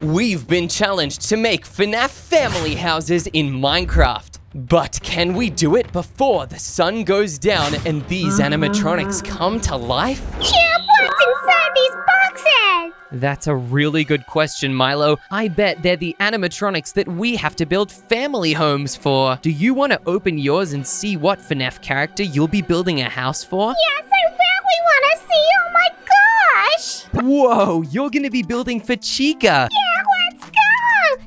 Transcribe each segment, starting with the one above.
We've been challenged to make FNAF family houses in Minecraft. But can we do it before the sun goes down and these animatronics come to life? Chip, what's inside these boxes? That's a really good question, Milo. I bet they're the animatronics that we have to build family homes for. Do you want to open yours and see what FNAF character you'll be building a house for? Yes, I really want to see. Oh my gosh! Whoa, you're gonna be building for Chica. Yeah, let's go!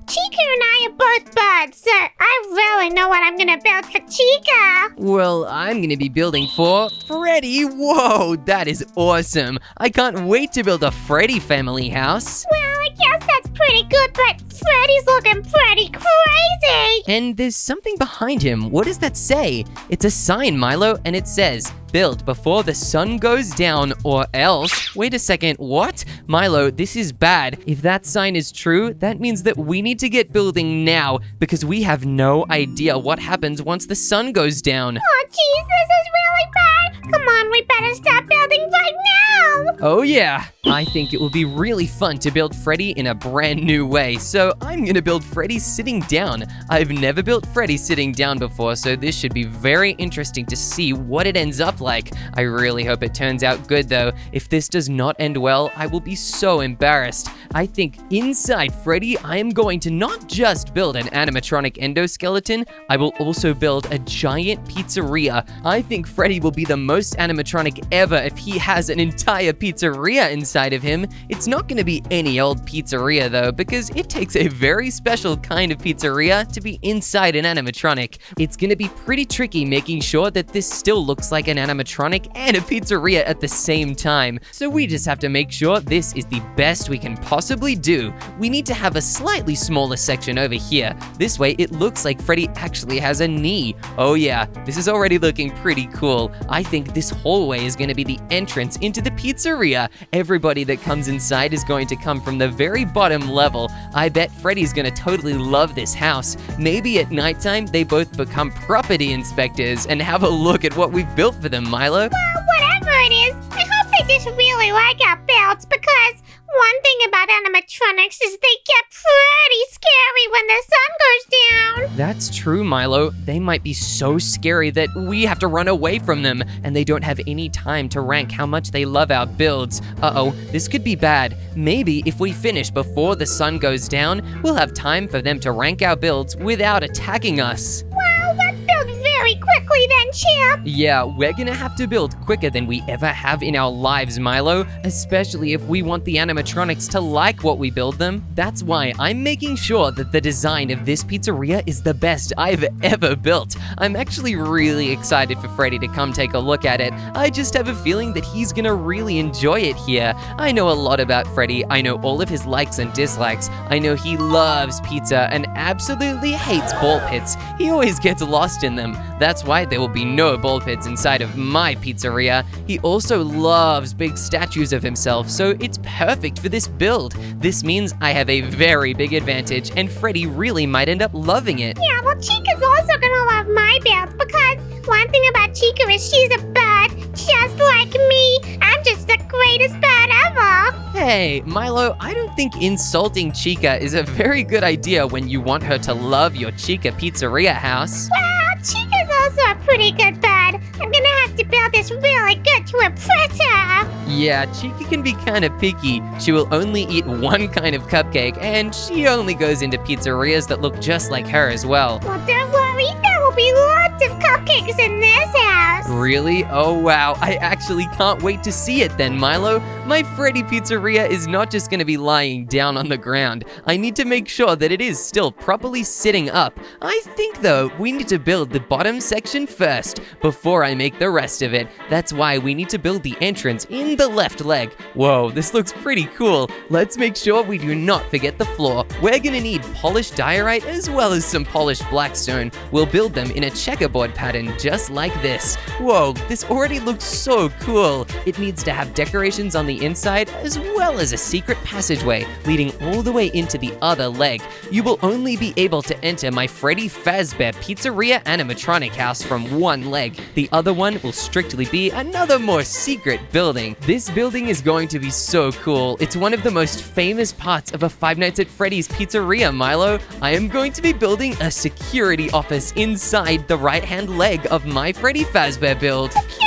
Chica and I are both buds, so I really know what I'm gonna build for Chica. Well, I'm gonna be building for Freddy. Whoa, that is awesome. I can't wait to build a Freddy family house. Well, I guess that's pretty good, but Freddy's looking pretty crazy. And there's something behind him. What does that say? It's a sign, Milo, and it says, build before the sun goes down or else. Wait a second, what? Milo, this is bad. If that sign is true, that means that we need to get building now because we have no idea what happens once the sun goes down. Oh, geez, this is really bad. Come on, we better start building right now. Oh yeah, I think it will be really fun to build Freddy in a brand new way. So I'm gonna build Freddy sitting down. I've never built Freddy sitting down before, so this should be very interesting to see what it ends up like. I really hope it turns out good though. If this does not end well, I will be so embarrassed. I think inside Freddy, I am going to not just build an animatronic endoskeleton, I will also build a giant pizzeria. I think Freddy will be the most animatronic ever if he has an entire pizzeria inside of him. It's not going to be any old pizzeria though, because it takes a very special kind of pizzeria to be inside an animatronic. It's going to be pretty tricky making sure that this still looks like an animatronic and a pizzeria at the same time. So we just have to make sure this is the best we can possibly do. We need to have a slightly smaller section over here. This way it looks like Freddy actually has a knee. Oh yeah, this is already looking pretty cool. I think this hallway is going to be the entrance into the pizzeria. Everybody that comes inside is going to come from the very bottom level. I bet Freddy's going to totally love this house. Maybe at nighttime they both become property inspectors and have a look at what we've built for them, Milo. Well, whatever it is, I hope they just really like our builds because one thing about animatronics is they get pretty scary when the sun goes down. That's true, Milo. They might be so scary that we have to run away from them, and they don't have any time to rank how much they love our builds. Uh-oh, this could be bad. Maybe if we finish before the sun goes down, we'll have time for them to rank our builds without attacking us. Well, let's build very quickly then, Chip. Yeah, we're gonna have to build quicker than we ever have in our lives, Milo, especially if we want the animatronics to like what we build them. That's why I'm making sure that the design of this pizzeria is the best I've ever built. I'm actually really excited for Freddy to come take a look at it. I just have a feeling that he's gonna really enjoy it here. I know a lot about Freddy. I know all of his likes and dislikes. I know he loves pizza and absolutely hates ball pits. He always gets lost in them. That's why there will be no ball pits inside of my pizzeria. He also loves big statues of himself, so it's perfect for this build. This means I have a very big advantage, and Freddy really might end up loving it. Yeah, well, Chica's also gonna love my build because one thing about Chica is she's a bird just like me. I'm just the greatest bird ever. Hey, Milo, I don't think insulting Chica is a very good idea when you want her to love your Chica pizzeria house. Well, Chica's also a pretty good bird. I'm gonna have to build this really good to impress her. Yeah, Chica can be kind of picky. She will only eat one kind of cupcake, and she only goes into pizzerias that look just like her as well. Well, don't worry, there will be lots of cupcakes in this house. Really? Oh wow, I actually can't wait to see it then, Milo. My Freddy pizzeria is not just gonna be lying down on the ground. I need to make sure that it is still properly sitting up. I think though, we need to build the bottom section first before I make the rest of it. That's why we need to build the entrance in the left leg. Whoa, this looks pretty cool. Let's make sure we do not forget the floor. We're gonna need polished diorite as well as some polished blackstone. We'll build them them in a checkerboard pattern just like this. Whoa, this already looks so cool. It needs to have decorations on the inside as well as a secret passageway leading all the way into the other leg. You will only be able to enter my Freddy Fazbear Pizzeria animatronic house from one leg. The other one will strictly be another more secret building. This building is going to be so cool. It's one of the most famous parts of a Five Nights at Freddy's Pizzeria, Milo. I am going to be building a security office inside the right-hand leg of my Freddy Fazbear build. Security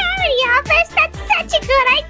office? That's such a good idea!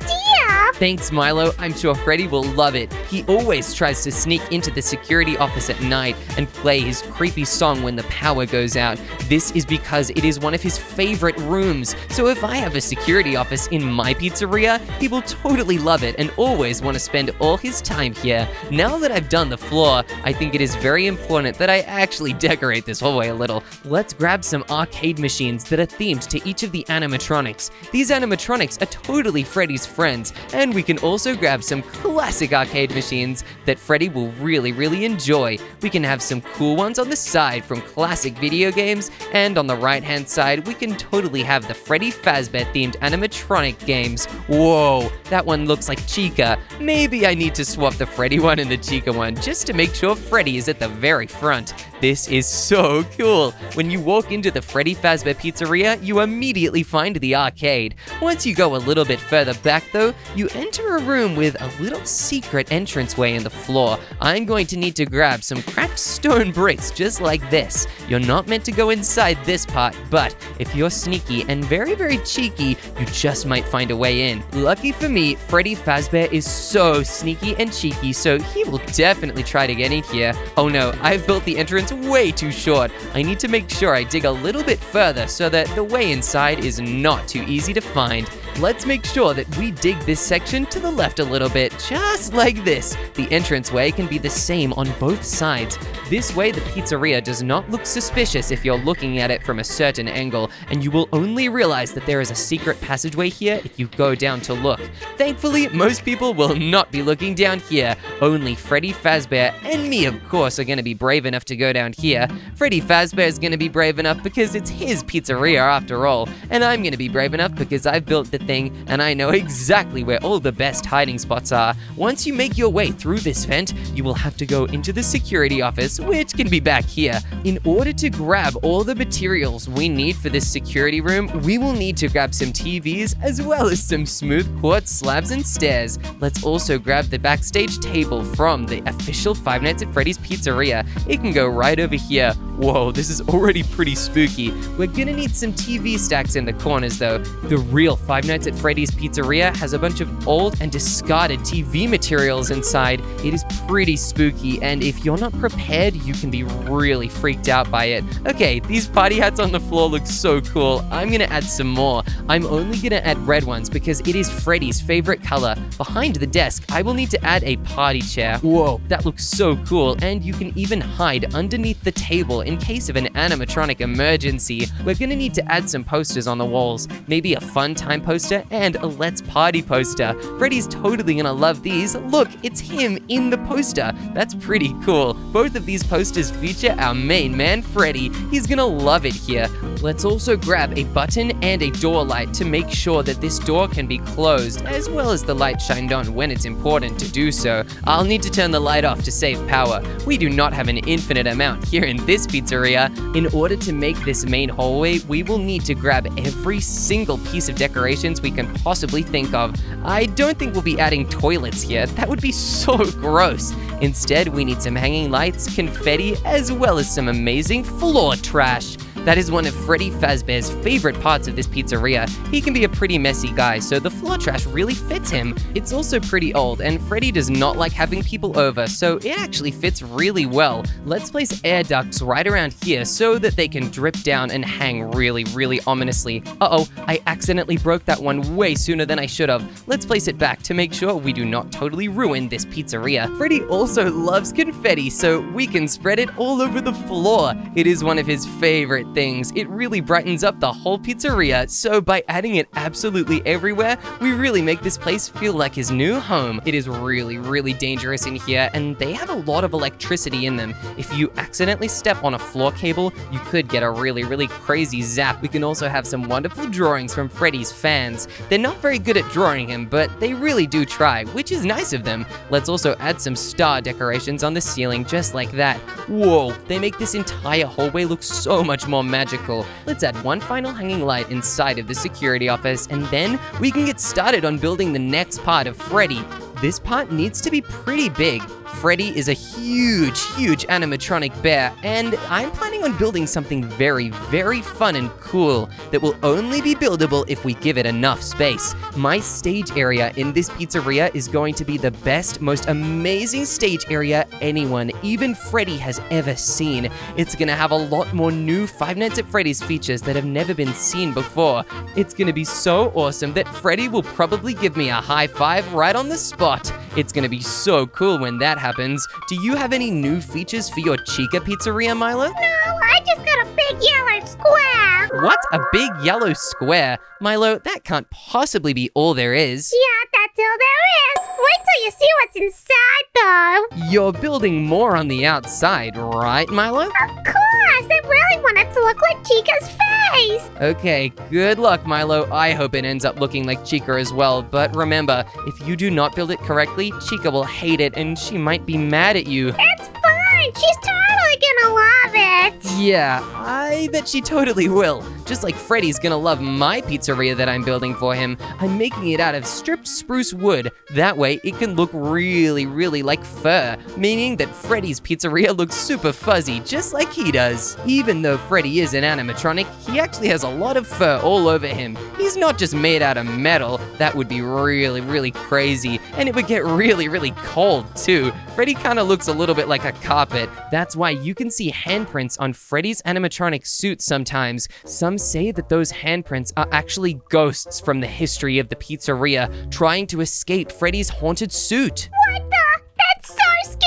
Thanks, Milo. I'm sure Freddy will love it. He always tries to sneak into the security office at night and play his creepy song when the power goes out. This is because it is one of his favorite rooms. So if I have a security office in my pizzeria, he will totally love it and always want to spend all his time here. Now that I've done the floor, I think it is very important that I actually decorate this hallway a little. Let's grab some arcade machines that are themed to each of the animatronics. These animatronics are totally Freddy's friends, and we can also grab some classic arcade machines that Freddy will really enjoy. We can have some cool ones on the side from classic video games, and on the right-hand side, we can totally have the Freddy Fazbear themed animatronic games. Whoa, that one looks like Chica. Maybe I need to swap the Freddy one and the Chica one just to make sure Freddy is at the very front. This is so cool. When you walk into the Freddy Fazbear Pizzeria, you immediately find the arcade. Once you go a little bit further back though, you enter a room with a little secret entranceway in the floor. I'm going to need to grab some cracked stone bricks just like this. You're not meant to go inside this part, but if you're sneaky and very cheeky, you just might find a way in. Lucky for me, Freddy Fazbear is so sneaky and cheeky, so he will definitely try to get in here. Oh no, I've built the entrance way too short. I need to make sure I dig a little bit further so that the way inside is not too easy to find. Let's make sure that we dig this section to the left a little bit, just like this. The entranceway can be the same on both sides. This way, the pizzeria does not look suspicious if you're looking at it from a certain angle, and you will only realize that there is a secret passageway here if you go down to look. Thankfully, most people will not be looking down here. Only Freddy Fazbear and me, of course, are going to be brave enough to go down here. Freddy Fazbear is going to be brave enough because it's his pizzeria after all, and I'm going to be brave enough because I've built the thing and I know exactly where all the best hiding spots are. Once you make your way through this vent, you will have to go into the security office, which can be back here. In order to grab all the materials we need for this security room, we will need to grab some TVs as well as some smooth quartz slabs and stairs. Let's also grab the backstage table from the official Five Nights at Freddy's Pizzeria. It can go right over here. Whoa, this is already pretty spooky. We're gonna need some TV stacks in the corners though. The real Five Nights at Freddy's Pizzeria has a bunch of old and discarded TV materials inside. It is pretty spooky, and if you're not prepared, you can be really freaked out by it. Okay, these party hats on the floor look so cool. I'm gonna add some more. I'm only gonna add red ones because it is Freddy's favorite color. Behind the desk, I will need to add a party chair. Whoa, that looks so cool, and you can even hide underneath the table in case of an animatronic emergency. We're gonna need to add some posters on the walls, maybe a fun time poster and a let's party poster. Freddy's totally gonna love these. Look, it's him in the poster. That's pretty cool. Both of these posters feature our main man, Freddy. He's gonna love it here. Let's also grab a button and a door light to make sure that this door can be closed, as well as the light shined on when it's important to do so. I'll need to turn the light off to save power. We do not have an infinite amount here in this pizzeria. In order to make this main hallway, we will need to grab every single piece of decorations we can possibly think of. I don't think we'll be adding toilets here. That would be so gross. Instead, we need some hanging lights, confetti, as well as some amazing floor trash. That is one of Freddy Fazbear's favorite parts of this pizzeria. He can be a pretty messy guy, so the floor trash really fits him. It's also pretty old, and Freddy does not like having people over, so it actually fits really well. Let's place air ducts right around here so that they can drip down and hang really ominously. Uh-oh, I accidentally broke that one way sooner than I should have. Let's place it back to make sure we do not totally ruin this pizzeria. Freddy also loves confetti, so we can spread it all over the floor. It is one of his favorite things. It really brightens up the whole pizzeria, so by adding it absolutely everywhere, we really make this place feel like his new home. It is really, really dangerous in here, and they have a lot of electricity in them. If you accidentally step on a floor cable, you could get a really, really crazy zap. We can also have some wonderful drawings from Freddy's fans. They're not very good at drawing him, but they really do try, which is nice of them. Let's also add some star decorations on the ceiling just like that. Whoa, they make this entire hallway look so much more magical. Let's add one final hanging light inside of the security office, and then we can get started on building the next part of Freddy. This part needs to be pretty big. Freddy is a huge, huge animatronic bear, and I'm planning on building something very, very fun and cool that will only be buildable if we give it enough space. My stage area in this pizzeria is going to be the best, most amazing stage area anyone, even Freddy, has ever seen. It's gonna have a lot more new Five Nights at Freddy's features that have never been seen before. It's gonna be so awesome that Freddy will probably give me a high five right on the spot. It's gonna be so cool when that happens. Do you have any new features for your Chica pizzeria, Milo? No, I just got a big yellow square. What? A big yellow square? Milo, that can't possibly be all there is. Yeah, that's all there is. Wait till you see what's inside, though. You're building more on the outside, right, Milo? Of course, I really want it to look like Chica's face. Okay, good luck, Milo. I hope it ends up looking like Chica as well, but remember, if you do not build it correctly, Chica will hate it and she might be mad at you. It's fine. She's totally gonna love it. Yeah, I bet she totally will. Just like Freddy's gonna love my pizzeria that I'm building for him. I'm making it out of stripped spruce wood. That way, it can look really, really like fur, meaning that Freddy's pizzeria looks super fuzzy, just like he does. Even though Freddy is an animatronic, he actually has a lot of fur all over him. He's not just made out of metal. That would be really, really crazy, and it would get really, really cold too. Freddy kind of looks a little bit like a carpet. That's why you can see handprints on Freddy's animatronic suit sometimes. Some say that those handprints are actually ghosts from the history of the pizzeria trying to escape Freddy's haunted suit. What the? That's so scary.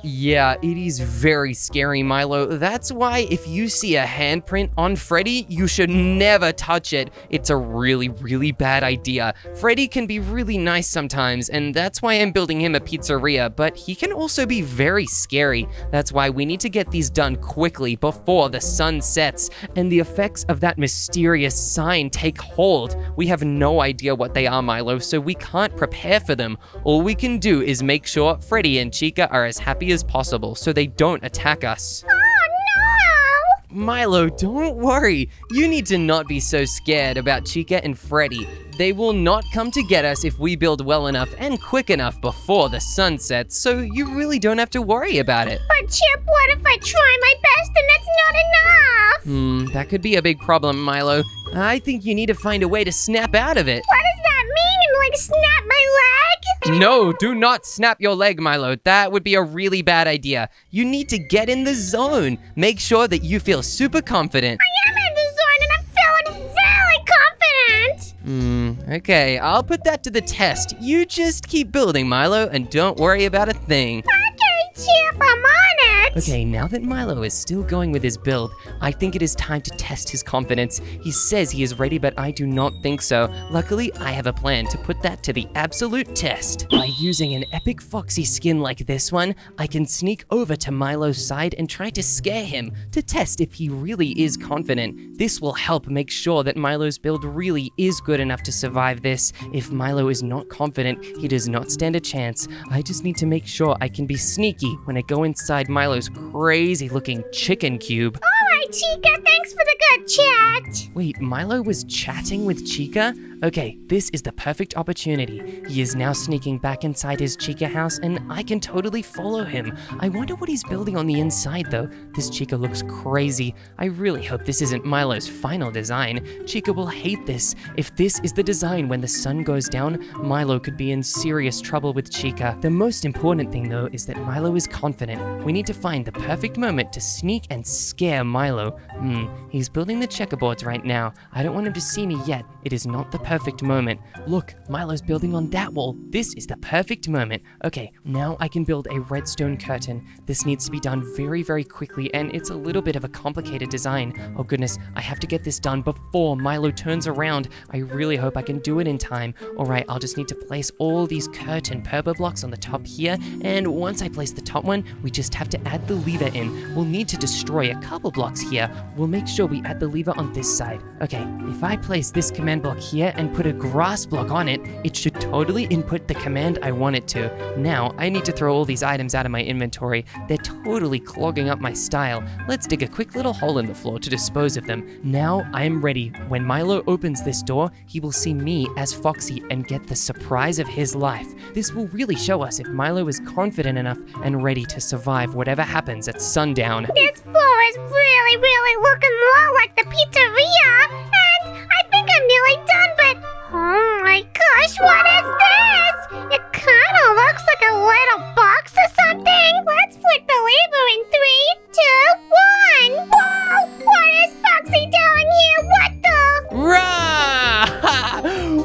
Yeah, it is very scary, Milo. That's why if you see a handprint on Freddy, you should never touch it. It's a really, really bad idea. Freddy can be really nice sometimes, and that's why I'm building him a pizzeria, but he can also be very scary. That's why we need to get these done quickly before the sun sets and the effects of that mysterious sign take hold. We have no idea what they are, Milo, so we can't prepare for them. All we can do is make sure Freddy and Chica are as happy as possible so they don't attack us. Oh, no. Milo, don't worry. You need to not be so scared about Chica and Freddy. They will not come to get us if we build well enough and quick enough before the sun sets, so you really don't have to worry about it. But Chip, what if I try my best and that's not enough? That could be a big problem, Milo. I think you need to find a way to snap out of it. What does that mean? Like snap my leg? No, do not snap your leg, Milo. That would be a really bad idea. You need to get in the zone. Make sure that you feel super confident. I am in the zone and I'm feeling very confident. Okay, I'll put that to the test. You just keep building, Milo, and don't worry about a thing. Okay, Chip, I'm on it. Okay, now that Milo is still going with his build, I think it is time to test his confidence. He says he is ready, but I do not think so. Luckily, I have a plan to put that to the absolute test. By using an epic foxy skin like this one, I can sneak over to Milo's side and try to scare him to test if he really is confident. This will help make sure that Milo's build really is good enough to survive this. If Milo is not confident, he does not stand a chance. I just need to make sure I can be sneaky when I go inside Milo's crazy looking chicken cube. All right, Chica, thanks for the good chat. Wait, Milo was chatting with Chica? Okay, this is the perfect opportunity. He is now sneaking back inside his Chica house, and I can totally follow him. I wonder what he's building on the inside, though. This Chica looks crazy. I really hope this isn't Milo's final design. Chica will hate this. If this is the design when the sun goes down, Milo could be in serious trouble with Chica. The most important thing, though, is that Milo is confident. We need to find the perfect moment to sneak and scare Milo. He's building the checkerboards right now. I don't want him to see me yet. It is not the perfect perfect moment. Look, Milo's building on that wall. This is the perfect moment. Okay, now I can build a redstone curtain. This needs to be done very, very quickly, and it's a little bit of a complicated design. Oh goodness, I have to get this done before Milo turns around. I really hope I can do it in time. All right, I'll just need to place all these curtain purple blocks on the top here, and once I place the top one, we just have to add the lever in. We'll need to destroy a couple blocks here. We'll make sure we add the lever on this side. Okay, if I place this command block here and put a grass block on it, it should totally input the command I want it to. Now, I need to throw all these items out of my inventory. They're totally clogging up my style. Let's dig a quick little hole in the floor to dispose of them. Now, I am ready. When Milo opens this door, he will see me as Foxy and get the surprise of his life. This will really show us if Milo is confident enough and ready to survive whatever happens at sundown. This floor is really looking more like the pizzeria. And I think I'm nearly done, but oh my gosh, what is this? It kind of looks like a little box or something. Let's flick the lever in 3, 2, 1. Whoa, what is Foxy doing here? What the? Rah!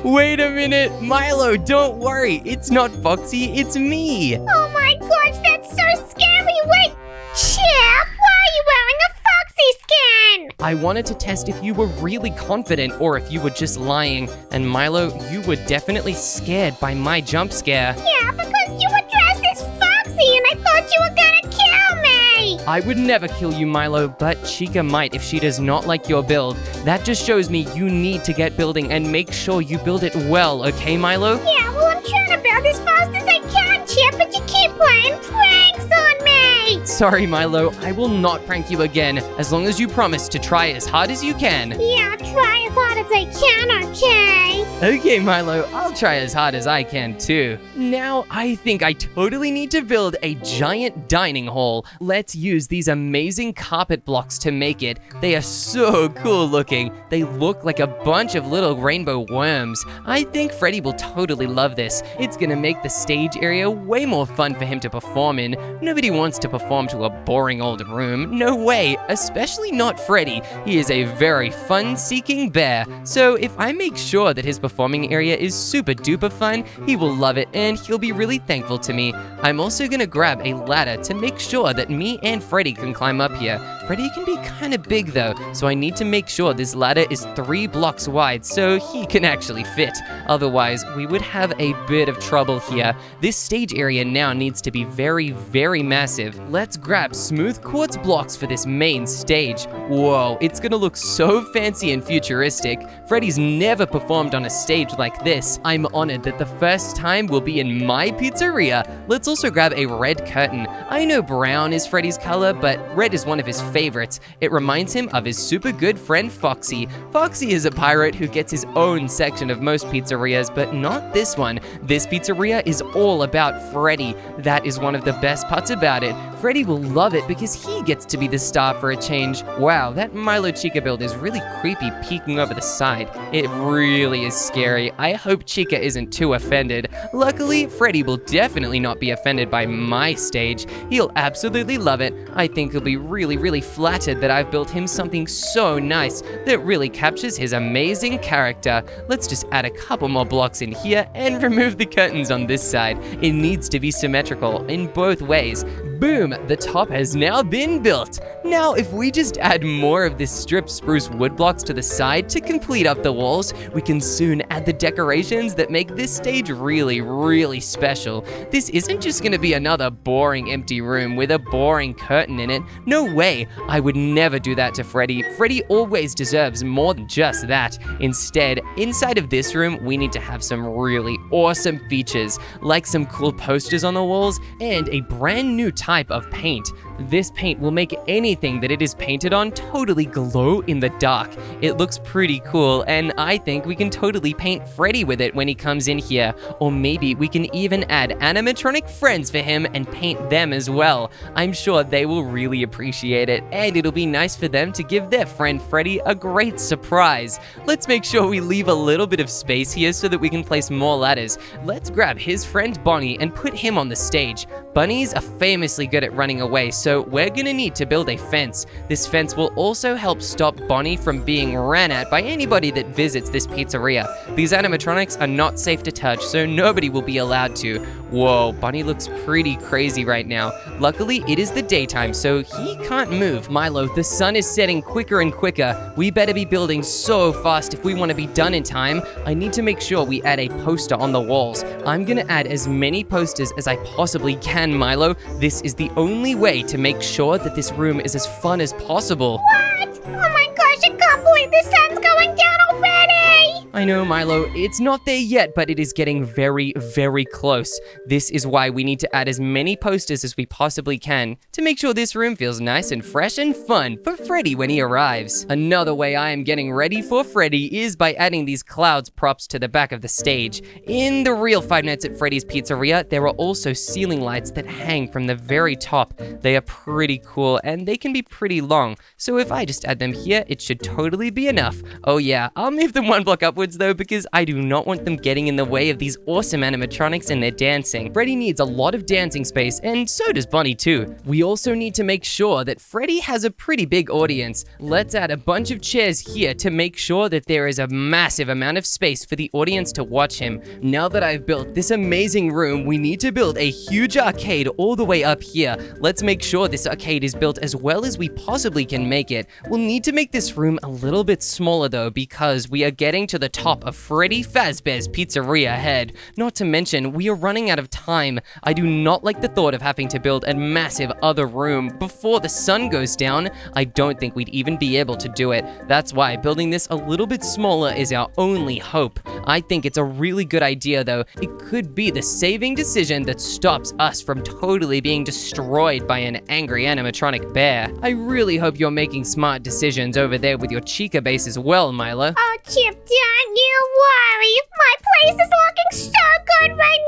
Wait a minute, Milo, don't worry. It's not Foxy, it's me. Oh my gosh, that's so scary. Wait, Chip, why are you wearing a Foxy skin? I wanted to test if you were really confident or if you were just lying. And Milo, you were definitely scared by my jump scare. Yeah, because you were dressed as Foxy and I thought you were gonna kill me. I would never kill you, Milo, but Chica might if she does not like your build. That just shows me you need to get building and make sure you build it well, okay, Milo? Yeah, well, I'm trying to build as fast as I can, Chip, but you keep playing pranks on me. Sorry, Milo, I will not prank you again, as long as you promise to try as hard as you can. Yeah, I'll try as hard as I can, okay? Okay, Milo, I'll try as hard as I can too. Now, I think I totally need to build a giant dining hall. Let's use these amazing carpet blocks to make it. They are so cool looking. They look like a bunch of little rainbow worms. I think Freddy will totally love this. It's gonna make the stage area way more fun for him to perform in. Nobody wants to perform to a boring old room. No way, especially not Freddy. He is a very fun-seeking bear. So if I make sure that his performing area is super duper fun, he will love it and he'll be really thankful to me. I'm also gonna grab a ladder to make sure that me and Freddy can climb up here. Freddy can be kind of big though, so I need to make sure this ladder is 3 blocks wide so he can actually fit. Otherwise, we would have a bit of trouble here. This stage area now needs to be very, very massive. Let's grab smooth quartz blocks for this main stage. Whoa, it's gonna look so fancy and futuristic. Freddy's never performed on a stage like this. I'm honored that the first time will be in my pizzeria. Let's also grab a red curtain. I know brown is Freddy's color, but red is one of his favorites. It reminds him of his super good friend Foxy. Foxy is a pirate who gets his own section of most pizzerias, but not this one. This pizzeria is all about Freddy. That is one of the best parts about it. Freddy will love it because he gets to be the star for a change. Wow, that Milo Chica build is really creepy peeking over the side. It really is scary. I hope Chica isn't too offended. Luckily, Freddy will definitely not be offended by my stage. He'll absolutely love it. I think he'll be really flattered that I've built him something so nice that really captures his amazing character. Let's just add a couple more blocks in here and remove the curtains on this side. It needs to be symmetrical in both ways. Boom, the top has now been built. Now, if we just add more of this stripped spruce wood blocks to the side to complete up the walls, we can soon add the decorations that make this stage really special. This isn't just gonna be another boring empty room with a boring curtain in it. No way, I would never do that to Freddy. Freddy always deserves more than just that. Instead, inside of this room, we need to have some really awesome features, like some cool posters on the walls and a brand new type of paint. This paint will make anything that it is painted on totally glow in the dark. It looks pretty cool, and I think we can totally paint Freddy with it when he comes in here. Or maybe we can even add animatronic friends for him and paint them as well. I'm sure they will really appreciate it, and it'll be nice for them to give their friend Freddy a great surprise. Let's make sure we leave a little bit of space here so that we can place more ladders. Let's grab his friend Bonnie and put him on the stage. Bunnies are famously good at running away, so so we're gonna need to build a fence. This fence will also help stop Bonnie from being ran at by anybody that visits this pizzeria. These animatronics are not safe to touch, so nobody will be allowed to. Whoa, Bonnie looks pretty crazy right now. Luckily, it is the daytime, so he can't move. Milo, the sun is setting quicker and quicker. We better be building so fast if we want to be done in time. I need to make sure we add a poster on the walls. I'm gonna add as many posters as I possibly can, Milo. This is the only way to make sure that this room is as fun as possible. What? Oh my gosh, I can't believe the sun's going down already! I know, Milo, it's not there yet, but it is getting very, very close. This is why we need to add as many posters as we possibly can to make sure this room feels nice and fresh and fun for Freddy when he arrives. Another way I am getting ready for Freddy is by adding these clouds props to the back of the stage. In the real Five Nights at Freddy's Pizzeria, there are also ceiling lights that hang from the very top. They are pretty cool and they can be pretty long, so if I just add them here, it should totally be enough. Oh yeah, I'll move them one block upwards though, because I do not want them getting in the way of these awesome animatronics and their dancing. Freddy needs a lot of dancing space, and so does Bonnie too. We also need to make sure that Freddy has a pretty big audience. Let's add a bunch of chairs here to make sure that there is a massive amount of space for the audience to watch him. Now that I've built this amazing room, we need to build a huge arcade all the way up here. Let's make sure this arcade is built as well as we possibly can make it. We'll need to make this room a little bit smaller though, because we are getting to the top of Freddy Fazbear's Pizzeria ahead. Not to mention, we are running out of time. I do not like the thought of having to build a massive other room before the sun goes down. I don't think we'd even be able to do it. That's why building this a little bit smaller is our only hope. I think it's a really good idea though. It could be the saving decision that stops us from totally being destroyed by an angry animatronic bear. I really hope you're making smart decisions over there with your Chica base as well, Milo. Oh, Chip, don't you worry. My place is looking so good right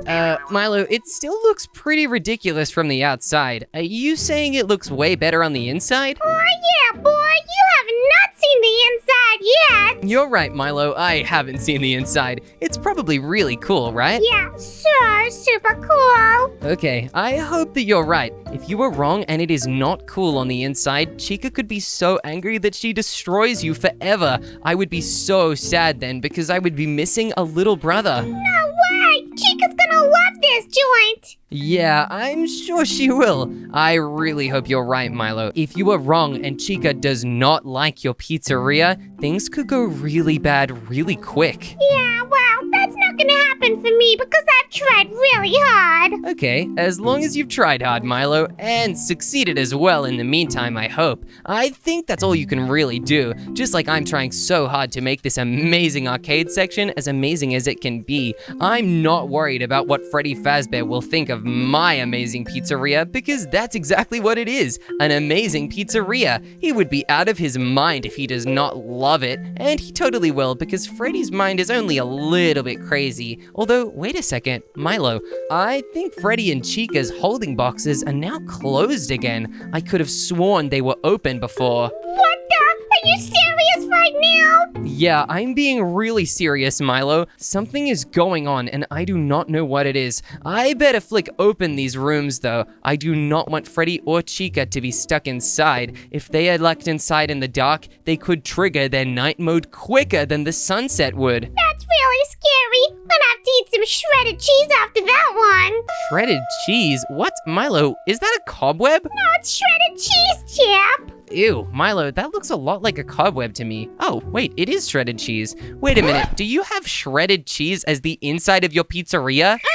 now. Milo, it still looks pretty ridiculous from the outside. Are you saying it looks way better on the inside? Oh, yeah, boy. You have not seen the inside yet. You're right, Milo. I haven't seen the inside. It's probably really cool, right? Yeah, so super cool. Okay, I hope that you're right. If you were wrong and it is not cool on the inside, Chica could be so angry that she destroys you forever. I would be so sad then because I would be missing a little brother. No way. Chica's gonna love this joint. Yeah, I'm sure she will. I really hope you're right, Milo. If you were wrong and Chica does not like your pizzeria, things could go really bad really quick. Yeah, well, that's not gonna happen for me because I've tried really hard. Okay, as long as you've tried hard, Milo, and succeeded as well in the meantime, I hope. I think that's all you can really do, just like I'm trying so hard to make this amazing arcade section as amazing as it can be. I'm not worried about what Freddy Fazbear will think of my amazing pizzeria, because that's exactly what it is, an amazing pizzeria. He would be out of his mind if he does not love it, and he totally will, because Freddy's mind is only a little bit crazy. Although, wait a second, Milo, I think Freddy and Chica's holding boxes are now closed again. I could have sworn they were open before. What the? Are you serious right now? Yeah, I'm being really serious, Milo. Something is going on, and I do not know what it is. I better flick open these rooms, though. I do not want Freddy or Chica to be stuck inside. If they are locked inside in the dark, they could trigger their night mode quicker than the sunset would. That's really scary. I'm gonna have to eat some shredded cheese after that one. Shredded cheese? What? Milo, is that a cobweb? No, it's shredded cheese, Chip. Ew, Milo, that looks a lot like a cobweb to me. Oh, wait, it is shredded cheese. Wait a minute, do you have shredded cheese as the inside of your pizzeria? No.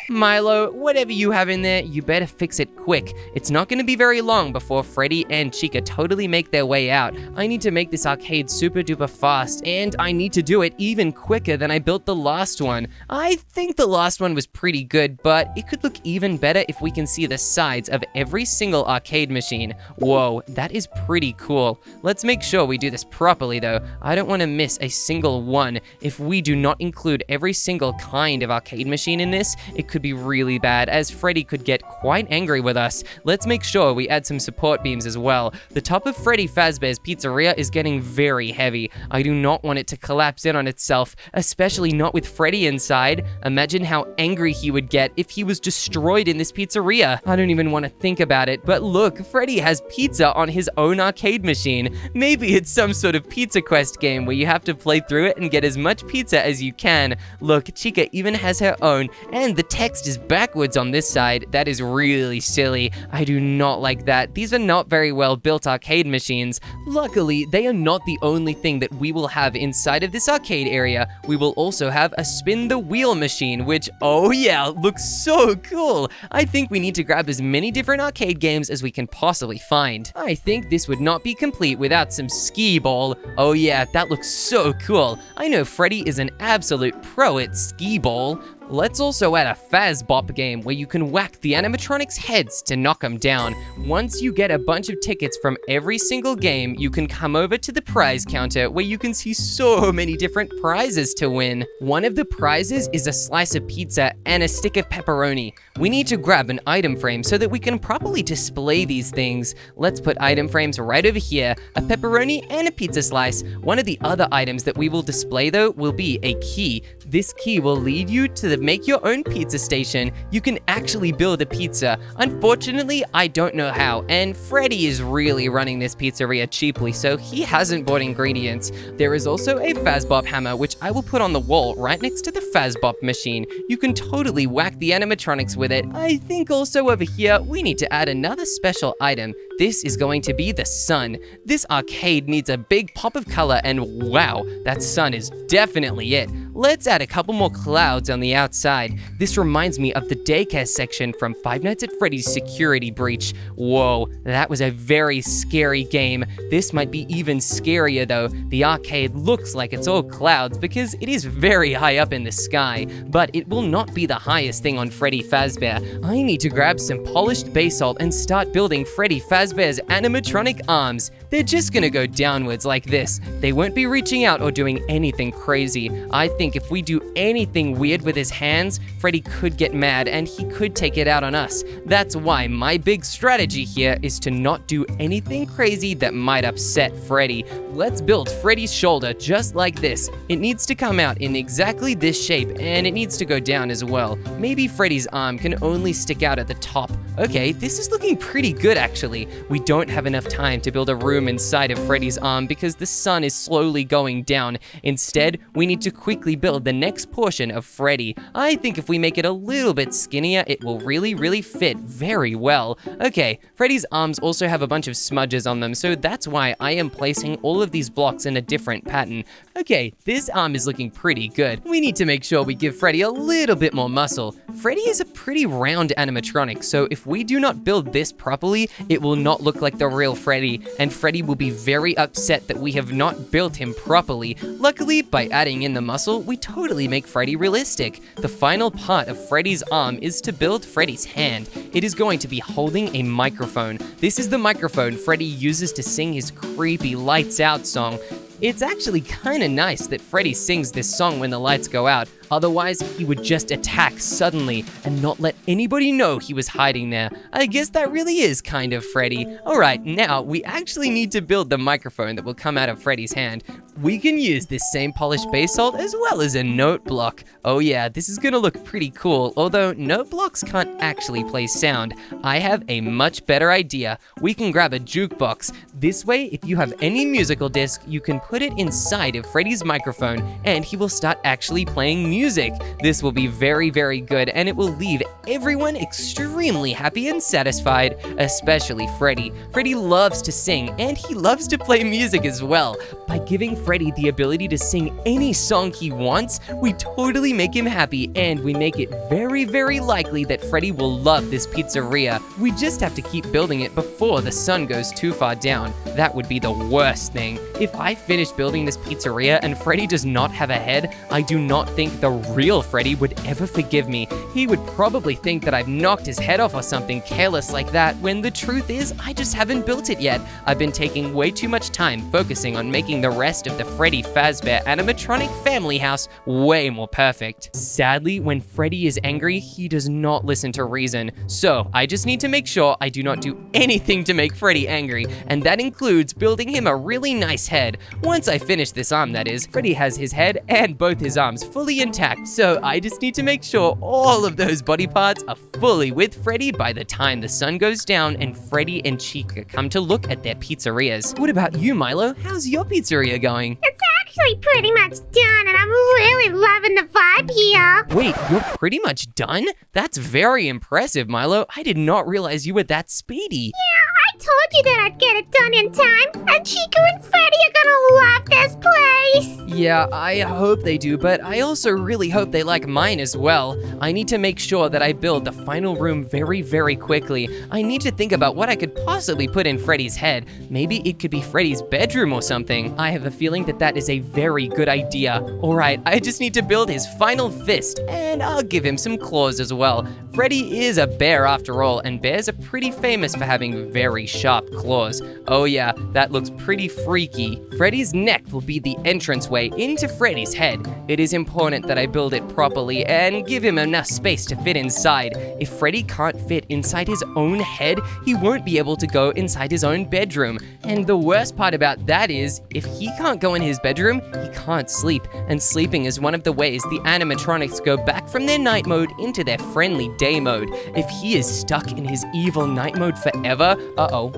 Milo, whatever you have in there, you better fix it quick. It's not going to be very long before Freddy and Chica totally make their way out. I need to make this arcade super duper fast, and I need to do it even quicker than I built the last one. I think the last one was pretty good, but it could look even better if we can see the sides of every single arcade machine. Whoa, that is pretty cool. Let's make sure we do this properly though. I don't want to miss a single one. If we do not include every single kind of arcade machine in this, it could could be really bad, as Freddy could get quite angry with us. Let's make sure we add some support beams as well. The top of Freddy Fazbear's Pizzeria is getting very heavy. I do not want it to collapse in on itself, especially not with Freddy inside. Imagine how angry he would get if he was destroyed in this pizzeria. I don't even want to think about it, but look, Freddy has pizza on his own arcade machine. Maybe it's some sort of Pizza Quest game where you have to play through it and get as much pizza as you can. Look, Chica even has her own, and the text is backwards on this side. That is really silly. I do not like that. These are not very well built arcade machines. Luckily, they are not the only thing that we will have inside of this arcade area. We will also have a spin the wheel machine, which, oh yeah, looks so cool. I think we need to grab as many different arcade games as we can possibly find. I think this would not be complete without some skee ball. Oh yeah, that looks so cool. I know Freddy is an absolute pro at skee ball. Let's also add a Fazbop game where you can whack the animatronics' heads to knock them down. Once you get a bunch of tickets from every single game, you can come over to the prize counter where you can see so many different prizes to win. One of the prizes is a slice of pizza and a stick of pepperoni. We need to grab an item frame so that we can properly display these things. Let's put item frames right over here, a pepperoni and a pizza slice. One of the other items that we will display though will be a key. This key will lead you to the make your own pizza station. You can actually build a pizza. Unfortunately, I don't know how, and Freddy is really running this pizzeria cheaply, so he hasn't bought ingredients. There is also a Fazbop hammer, which I will put on the wall right next to the Fazbop machine. You can totally whack the animatronics with it. I think also over here, we need to add another special item. This is going to be the sun. This arcade needs a big pop of color, and wow, that sun is definitely it. Let's add a couple more clouds on the outside. This reminds me of the daycare section from Five Nights at Freddy's Security Breach. Whoa, that was a very scary game. This might be even scarier though. The arcade looks like it's all clouds because it is very high up in the sky, but it will not be the highest thing on Freddy Fazbear. I need to grab some polished basalt and start building Freddy Fazbear's animatronic arms. They're just gonna go downwards like this. They won't be reaching out or doing anything crazy. I think if we do anything weird with his hands, Freddy could get mad and he could take it out on us. That's why my big strategy here is to not do anything crazy that might upset Freddy. Let's build Freddy's shoulder just like this. It needs to come out in exactly this shape, and it needs to go down as well. Maybe Freddy's arm can only stick out at the top. Okay, this is looking pretty good actually. We don't have enough time to build a room inside of Freddy's arm because the sun is slowly going down. Instead, we need to quickly build the next portion of Freddy. I think if we make it a little bit skinnier, it will really fit very well. Okay, Freddy's arms also have a bunch of smudges on them, so that's why I am placing all of these blocks in a different pattern. Okay, this arm is looking pretty good. We need to make sure we give Freddy a little bit more muscle. Freddy is a pretty round animatronic, so if we do not build this properly, it will not look like the real Freddy, and Freddy will be very upset that we have not built him properly. Luckily, by adding in the muscle, we totally make Freddy realistic. The final part of Freddy's arm is to build Freddy's hand. It is going to be holding a microphone. This is the microphone Freddy uses to sing his creepy Lights Out song. It's actually kinda nice that Freddy sings this song when the lights go out. Otherwise, he would just attack suddenly and not let anybody know he was hiding there. I guess that really is kind of Freddy. Alright, now we actually need to build the microphone that will come out of Freddy's hand. We can use this same polished basalt as well as a note block. Oh yeah, this is gonna look pretty cool, although note blocks can't actually play sound. I have a much better idea. We can grab a jukebox. This way, if you have any musical disc, you can put it inside of Freddy's microphone and he will start actually playing music. This will be very good, and it will leave everyone extremely happy and satisfied, especially Freddy. Freddy loves to sing and he loves to play music as well. By giving Freddy the ability to sing any song he wants, we totally make him happy, and we make it very likely that Freddy will love this pizzeria. We just have to keep building it before the sun goes too far down. That would be the worst thing. If I finish building this pizzeria and Freddy does not have a head, I do not think the the real Freddy would ever forgive me. He would probably think that I've knocked his head off or something careless like that, when the truth is, I just haven't built it yet. I've been taking way too much time focusing on making the rest of the Freddy Fazbear animatronic family house way more perfect. Sadly, when Freddy is angry, he does not listen to reason. So, I just need to make sure I do not do anything to make Freddy angry, and that includes building him a really nice head. Once I finish this arm, that is, Freddy has his head and both his arms fully intact, so I just need to make sure all of those body parts are fully with Freddy by the time the sun goes down and Freddy and Chica come to look at their pizzerias. What about you, Milo? How's your pizzeria going? It's actually pretty much done, and I'm really loving the vibe here. Wait, you're pretty much done? That's very impressive, Milo. I did not realize you were that speedy. I told you that I'd get it done in time, and Chica and Freddy are gonna love this place. Yeah, I hope they do, but I also really hope they like mine as well. I need to make sure that I build the final room very, very quickly. I need to think about what I could possibly put in Freddy's head. Maybe it could be Freddy's bedroom or something. I have a feeling that that is a very good idea. Alright, I just need to build his final fist, and I'll give him some claws as well. Freddy is a bear after all, and bears are pretty famous for having very sharp claws. Oh yeah, that looks pretty freaky. Freddy's neck will be the entranceway into Freddy's head. It is important that I build it properly and give him enough space to fit inside. If Freddy can't fit inside his own head, he won't be able to go inside his own bedroom. And the worst part about that is, if he can't go in his bedroom, he can't sleep. And sleeping is one of the ways the animatronics go back from their night mode into their friendly day mode. If he is stuck in his evil night mode forever,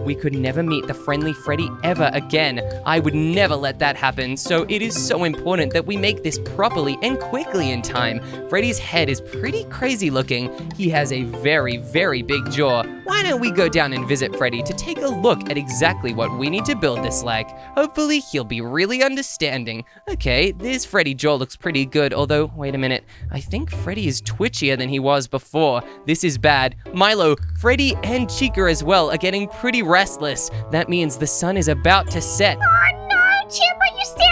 we could never meet the friendly Freddy ever again. I would never let that happen, so it is so important that we make this properly and quickly in time. Freddy's head is pretty crazy looking. He has a very, very big jaw. Why don't we go down and visit Freddy to take a look at exactly what we need to build this like? Hopefully he'll be really understanding. Okay, this Freddy jaw looks pretty good, although, wait a minute. I think Freddy is twitchier than he was before. This is bad. Milo, Freddy and Chica as well are getting pretty restless. That means the sun is about to set. Oh no, Chip, are you serious?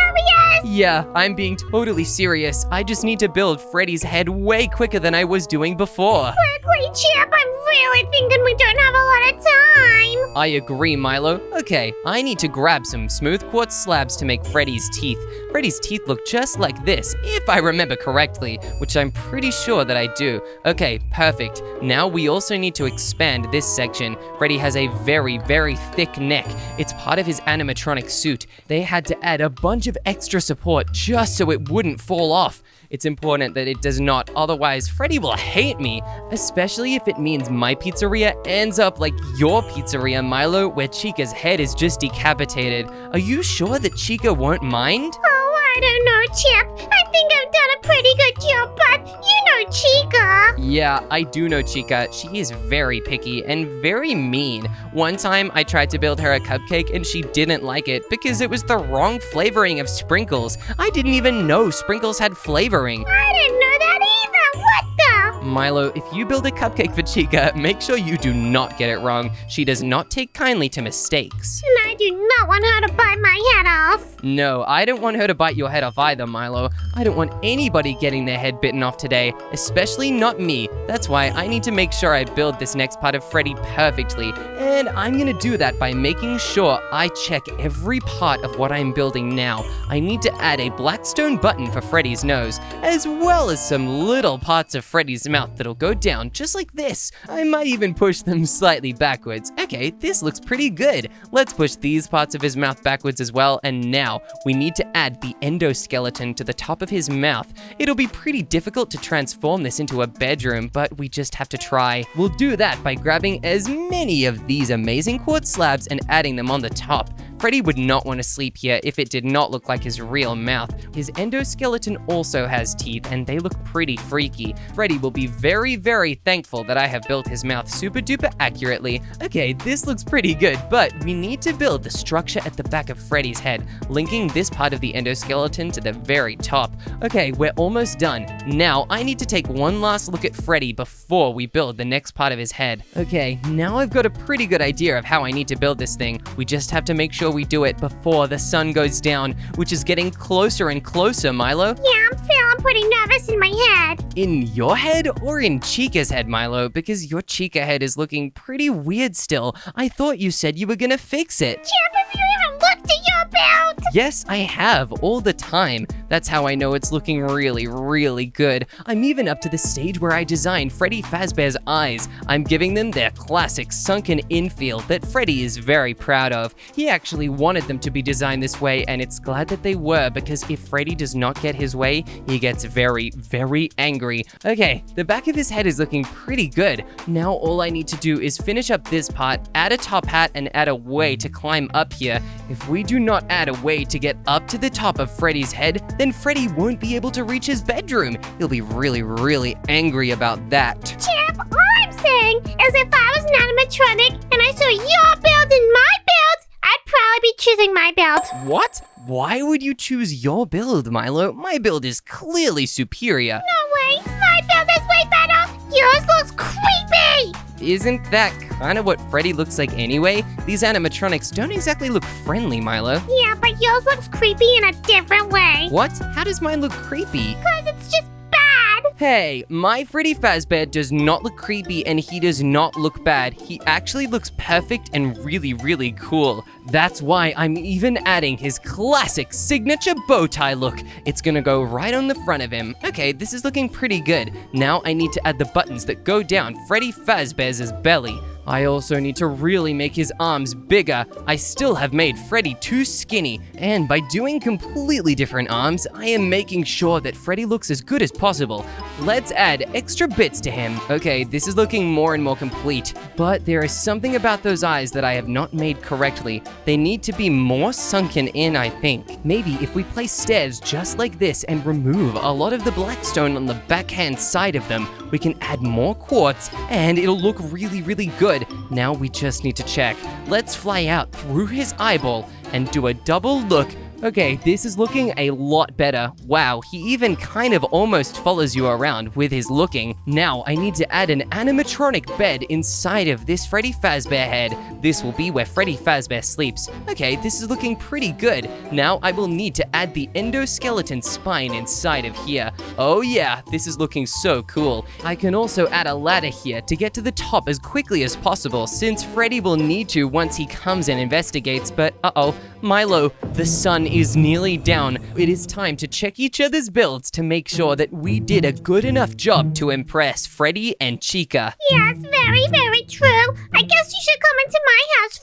Yeah, I'm being totally serious. I just need to build Freddy's head way quicker than I was doing before. Quickly, Chip, I'm really thinking we don't have a lot of time. I agree, Milo. Okay, I need to grab some smooth quartz slabs to make Freddy's teeth. Freddy's teeth look just like this, if I remember correctly, which I'm pretty sure that I do. Okay, perfect. Now we also need to expand this section. Freddy has a very, very thick neck. It's part of his animatronic suit. They had to add a bunch of extra support just so it wouldn't fall off. It's important that it does not, otherwise Freddy will hate me, especially if it means my pizzeria ends up like your pizzeria, Milo, where Chica's head is just decapitated. Are you sure that Chica won't mind? Oh, I don't know, Chip. I think I've done a pretty good job, but you know Chica. Yeah, I do know Chica. She is very picky and very mean. One time I tried to build her a cupcake and she didn't like it because it was the wrong flavoring of sprinkles. I didn't even know sprinkles had flavoring. I didn't know that either. What the? Milo, if you build a cupcake for Chica, make sure you do not get it wrong. She does not take kindly to mistakes. And I do not want her to bite my head off. No, I don't want her to bite your head off either, Milo. I don't want anybody getting their head bitten off today, especially not me. That's why I need to make sure I build this next part of Freddy perfectly. And I'm gonna do that by making sure I check every part of what I'm building now. I need to add a black stone button for Freddy's nose, as well as some little parts of Freddy's mouth that'll go down just like this. I might even push them slightly backwards. Okay, this looks pretty good. Let's push these parts of his mouth backwards as well, and now we need to add the endoskeleton to the top of his mouth. It'll be pretty difficult to transform this into a bedroom, but we just have to try. We'll do that by grabbing as many of these amazing quartz slabs and adding them on the top. Freddy would not want to sleep here if it did not look like his real mouth. His endoskeleton also has teeth, and they look pretty freaky. Freddy will be very, very thankful that I have built his mouth super duper accurately. Okay, this looks pretty good, but we need to build the structure at the back of Freddy's head, linking this part of the endoskeleton to the very top. Okay, we're almost done. Now, I need to take one last look at Freddy before we build the next part of his head. Okay, now I've got a pretty good idea of how I need to build this thing. We just have to make sure we do it before the sun goes down, which is getting closer and closer, Milo. Yeah, I'm feeling pretty nervous in my head. In your head or in Chica's head, Milo? Because your Chica head is looking pretty weird still. I thought you said you were gonna fix it. Chip, have you even looked at your belt? Yes, I have, all the time. That's how I know it's looking really, really good. I'm even up to the stage where I designed Freddy Fazbear's eyes. I'm giving them their classic sunken in feel that Freddy is very proud of. He actually wanted them to be designed this way, and it's glad that they were, because if Freddy does not get his way, he gets very, very angry. Okay, the back of his head is looking pretty good. Now all I need to do is finish up this part, add a top hat, and add a way to climb up here. If we do not add a way to get up to the top of Freddy's head, then Freddy won't be able to reach his bedroom. He'll be really, really angry about that. Chip, all I'm saying is if I was an animatronic and I saw your build and my build, I'd probably be choosing my build. What? Why would you choose your build, Milo? My build is clearly superior. No way, my build is way better. Yours looks creepy. Isn't that kind of what Freddy looks like anyway? These animatronics don't exactly look friendly, Milo. Yeah, but yours looks creepy in a different way. What? How does mine look creepy? Because it's just bad. Hey, my Freddy Fazbear does not look creepy and he does not look bad. He actually looks perfect and really, really cool. That's why I'm even adding his classic signature bow tie look. It's gonna go right on the front of him. Okay, this is looking pretty good. Now I need to add the buttons that go down Freddy Fazbear's belly. I also need to really make his arms bigger. I still have made Freddy too skinny, and by doing completely different arms, I am making sure that Freddy looks as good as possible. Let's add extra bits to him. Okay, this is looking more and more complete, but there is something about those eyes that I have not made correctly. They need to be more sunken in, I think. Maybe if we place stairs just like this and remove a lot of the black stone on the backhand side of them, we can add more quartz and it'll look really, really good. Now we just need to check. Let's fly out through his eyeball and do a double look. Okay, this is looking a lot better. Wow, he even kind of almost follows you around with his looking. Now I need to add an animatronic bed inside of this Freddy Fazbear head. This will be where Freddy Fazbear sleeps. Okay, this is looking pretty good. Now I will need to add the endoskeleton spine inside of here. Oh yeah, this is looking so cool. I can also add a ladder here to get to the top as quickly as possible, since Freddy will need to once he comes and investigates, but uh-oh, Milo, the sun is nearly down. It is time to check each other's builds to make sure that we did a good enough job to impress Freddy and Chica. Yes, very, very true. I guess you should come into my house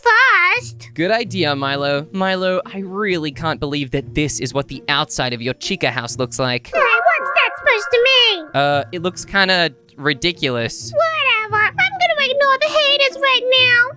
first. Good idea, Milo. Milo, I really can't believe that this is what the outside of your Chica house looks like. Hey, what's that supposed to mean? It looks kinda ridiculous. Whatever. I'm gonna ignore the haters right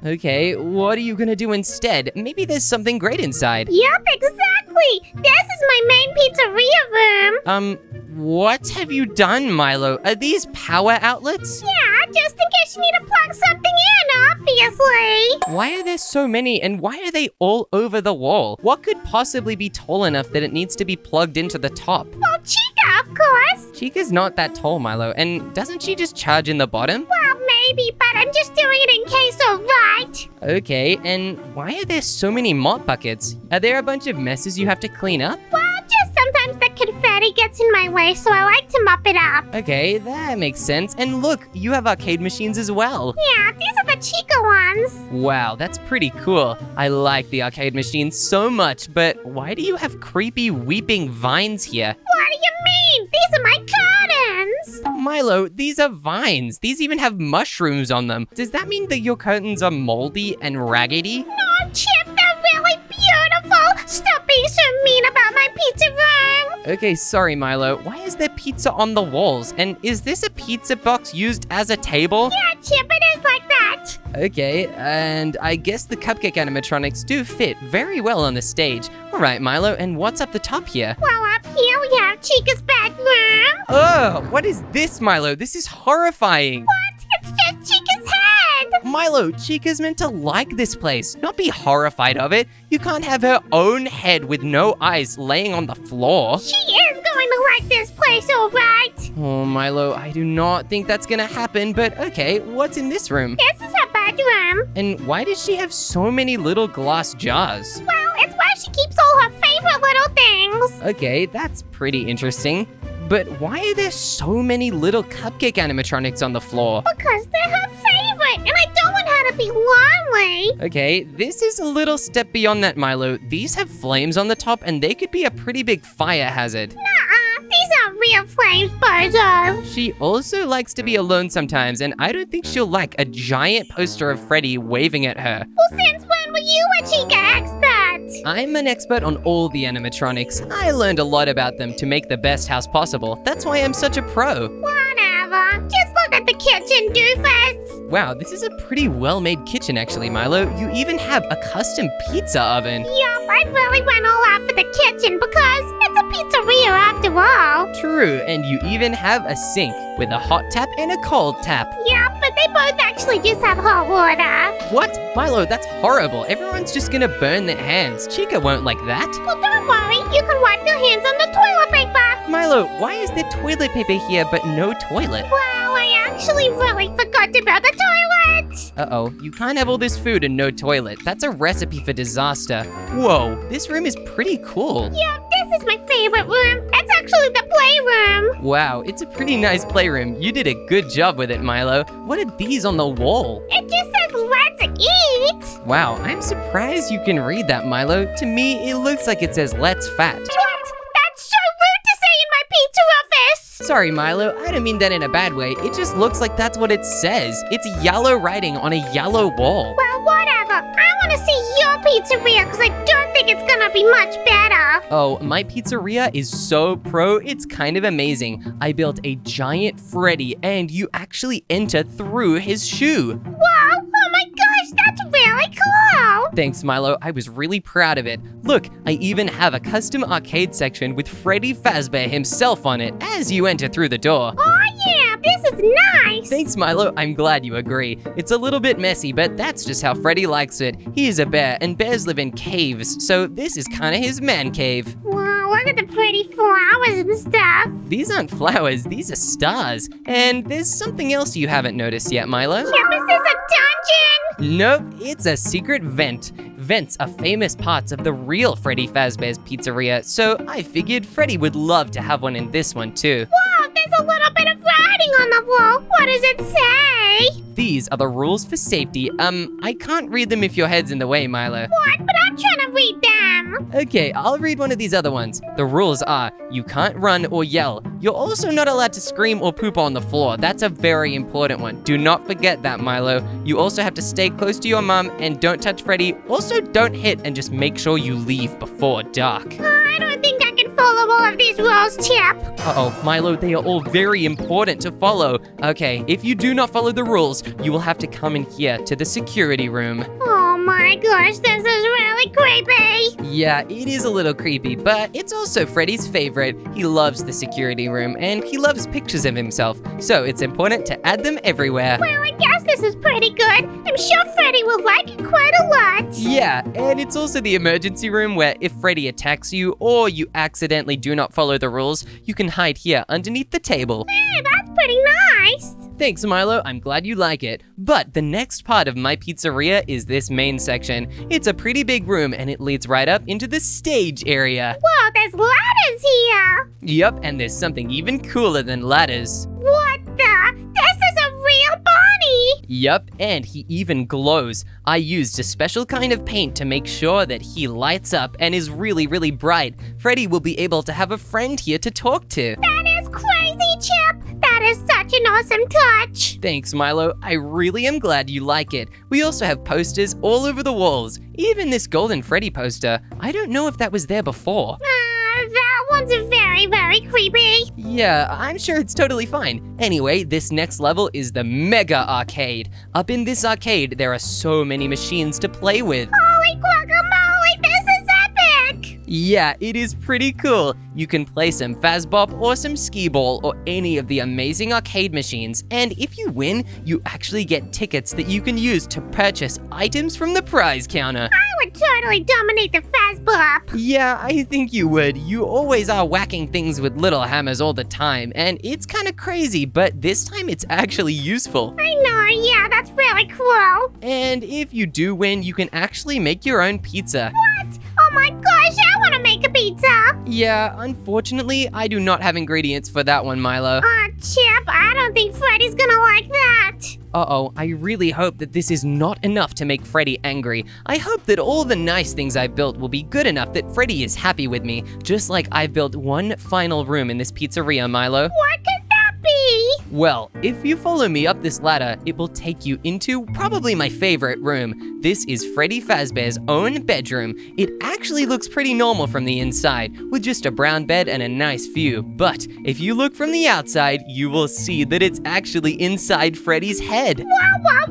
now. Okay, what are you gonna do instead? Maybe there's something great inside. Yup, exactly. This is my main pizzeria room. What have you done, Milo? Are these power outlets? Yeah, just in case you need to plug something in, obviously. Why are there so many, and why are they all over the wall? What could possibly be tall enough that it needs to be plugged into the top? Well, Chica, of course. Chica's not that tall, Milo, and doesn't she just charge in the bottom? Well, maybe, but I'm just doing it in case, alright? Okay, and why are there so many mop buckets? Are there a bunch of messes you have to clean up? Well, just sometimes the confetti gets in my way, so I like to mop it up. Okay, that makes sense. And look, you have arcade machines as well. Yeah, these are the Chica ones. Wow, that's pretty cool. I like the arcade machines so much, but why do you have creepy weeping vines here? What do you mean? These are my curtains. Milo, these are vines. These even have mushrooms on them. Does that mean that your curtains are moldy and raggedy? No, Chip, they're really beautiful. Stop being so mean about my pizza room. Okay, sorry, Milo. Why is there pizza on the walls? And is this a pizza box used as a table? Yeah, Chip, it is like that. Okay, and I guess the cupcake animatronics do fit very well on the stage. All right, Milo, and what's up the top here? Well, up here we have Chica's bedroom. Oh, what is this, Milo? This is horrifying. What? It's just Chica's head. Milo, Chica's meant to like this place, not be horrified of it. You can't have her own head with no eyes laying on the floor. She is going to like this place, all right? Oh, Milo, I do not think that's gonna happen, but okay, what's in this room? This is her bedroom. And why does she have so many little glass jars? Well, things. Okay, that's pretty interesting. But why are there so many little cupcake animatronics on the floor? Because they're her favorite, and I don't want her to be lonely. Okay, this is a little step beyond that, Milo. These have flames on the top, and they could be a pretty big fire hazard. Nuh-uh, these aren't real flames, Bozo. She also likes to be alone sometimes, and I don't think she'll like a giant poster of Freddy waving at her. Well, since when were you a Chica expert? I'm an expert on all the animatronics. I learned a lot about them to make the best house possible. That's why I'm such a pro. Whatever. Just look at the kitchen, doofus. Wow, this is a pretty well-made kitchen actually, Milo. You even have a custom pizza oven. Yup, I really went all out for the kitchen because it's a pizzeria after all. True, and you even have a sink with a hot tap and a cold tap. Yup, but they both actually just have hot water. What? Milo, that's horrible. Everyone's just gonna burn their hands. Chica won't like that. Well, don't worry. You can wipe your hands on the toilet paper. Milo, why is there toilet paper here but no toilet? Well, I actually really forgot about the toilet. Uh-oh, you can't have all this food and no toilet. That's a recipe for disaster. Whoa, this room is pretty cool. Yup, this is my favorite room. It's actually the playroom. Wow, it's a pretty nice playroom. You did a good job with it, Milo. What are these on the wall? It just says, let's eat. Wow, I'm surprised you can read that, Milo. To me, it looks like it says, let's fat. What? That's so rude to say in my pizza office. Sorry, Milo, I don't mean that in a bad way. It just looks like that's what it says. It's yellow writing on a yellow wall. Well, whatever. I want to see your pizzeria because I don't think it's gonna be much better. Oh, my pizzeria is so pro, it's kind of amazing. I built a giant Freddy, and you actually enter through his shoe. Wow! Oh my gosh, that's really cool! Thanks, Milo. I was really proud of it. Look, I even have a custom arcade section with Freddy Fazbear himself on it as you enter through the door. Oh yeah, this is nice! Thanks, Milo. I'm glad you agree. It's a little bit messy, but that's just how Freddy likes it. He is a bear, and bears live in caves, so this is kind of his man cave. Wow, look at the pretty flowers and stuff. These aren't flowers, these are stars. And there's something else you haven't noticed yet, Milo. Yep, is this a dungeon? Nope, it's a secret vent. Vents are famous parts of the real Freddy Fazbear's Pizzeria, so I figured Freddy would love to have one in this one too. Wow, there's a little bit of writing on the wall. What does it say? These are the rules for safety. I can't read them if your head's in the way, Milo. What? But I'm trying to read them. Okay, I'll read one of these other ones. The rules are, you can't run or yell. You're also not allowed to scream or poop on the floor. That's a very important one. Do not forget that, Milo. You also have to stay close to your mom and don't touch Freddy. Also, don't hit and just make sure you leave before dark. I don't think I can follow all of these rules, Chip. Uh-oh, Milo, they are all very important to follow. Okay, if you do not follow the rules, you will have to come in here to the security room. Oh my gosh, this is really creepy. Yeah, it is a little creepy, but it's also Freddy's favorite. He loves the security room, and he loves pictures of himself, so it's important to add them everywhere. Well, I guess this is pretty good. I'm sure Freddy will like it quite a lot. Yeah, and it's also the emergency room where if Freddy attacks you or you accidentally do not follow the rules, you can hide here underneath the table. Hey, that's pretty nice. Thanks, Milo. I'm glad you like it. But the next part of my pizzeria is this main section. It's a pretty big room, and it leads right up into the stage area. Whoa, there's ladders here. Yup, and there's something even cooler than ladders. What the? This is a real Bonnie. Yup, and he even glows. I used a special kind of paint to make sure that he lights up and is really, really bright. Freddy will be able to have a friend here to talk to. That is crazy, Chip. That is such an awesome touch. Thanks, Milo. I really am glad you like it. We also have posters all over the walls. Even this Golden Freddy poster. I don't know if that was there before. That one's very, very creepy. Yeah, I'm sure it's totally fine. Anyway, this next level is the Mega Arcade. Up in this arcade, there are so many machines to play with. Holy guacamole, this is epic. Yeah, it is pretty cool. You can play some Fazbop or some Skee Ball or any of the amazing arcade machines. And if you win, you actually get tickets that you can use to purchase items from the prize counter. I would totally dominate the Fazbop. Yeah, I think you would. You always are whacking things with little hammers all the time, and it's kind of crazy, but this time it's actually useful. I know, yeah, that's really cool. And if you do win, you can actually make your own pizza. What? Oh my gosh, I want to make a pizza. Yeah, unfortunately, I do not have ingredients for that one, Milo. Chip, I don't think Freddy's gonna like that. Uh-oh, I really hope that this is not enough to make Freddy angry. I hope that all the nice things I've built will be good enough that Freddy is happy with me, just like I've built one final room in this pizzeria, Milo. What could that be? Well, if you follow me up this ladder, it will take you into probably my favorite room. This is Freddy Fazbear's own bedroom. It actually looks pretty normal from the inside, with just a brown bed and a nice view. But if you look from the outside, you will see that it's actually inside Freddy's head. Wow,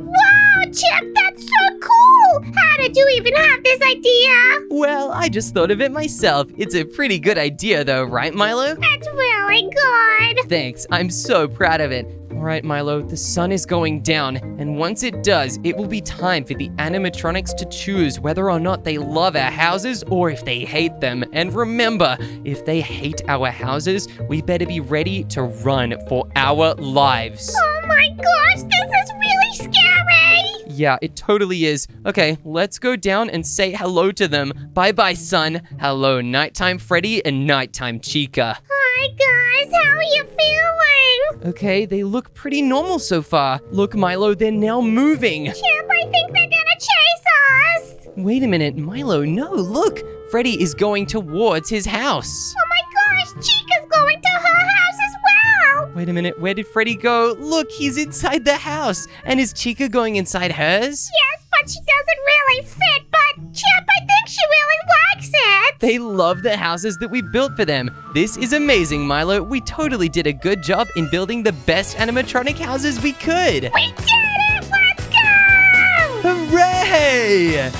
Chip, that's so cool! How did you even have this idea? Well, I just thought of it myself. It's a pretty good idea though, right, Milo? That's really good. Thanks, I'm so proud of it. All right, Milo, the sun is going down, and once it does, it will be time for the animatronics to choose whether or not they love our houses or if they hate them. And remember, if they hate our houses, we better be ready to run for our lives. Oh my gosh, this is really scary. Yeah, it totally is. Okay, let's go down and say hello to them. Bye-bye, sun. Hello, nighttime Freddy and nighttime Chica. Hi guys, how are you feeling? Okay, they look pretty normal so far. Look, Milo, they're now moving. Chip, I think they're gonna chase us. Wait a minute, Milo, no, look. Freddy is going towards his house. Oh my gosh, Chica's going to her house as well. Wait a minute, where did Freddy go? Look, he's inside the house. And is Chica going inside hers? Yes, but she doesn't really fit, but Chip, I think she really likes it. They love the houses that we built for them. This is amazing, Milo. We totally did a good job in building the best animatronic houses we could. We did it! Let's go! Hooray!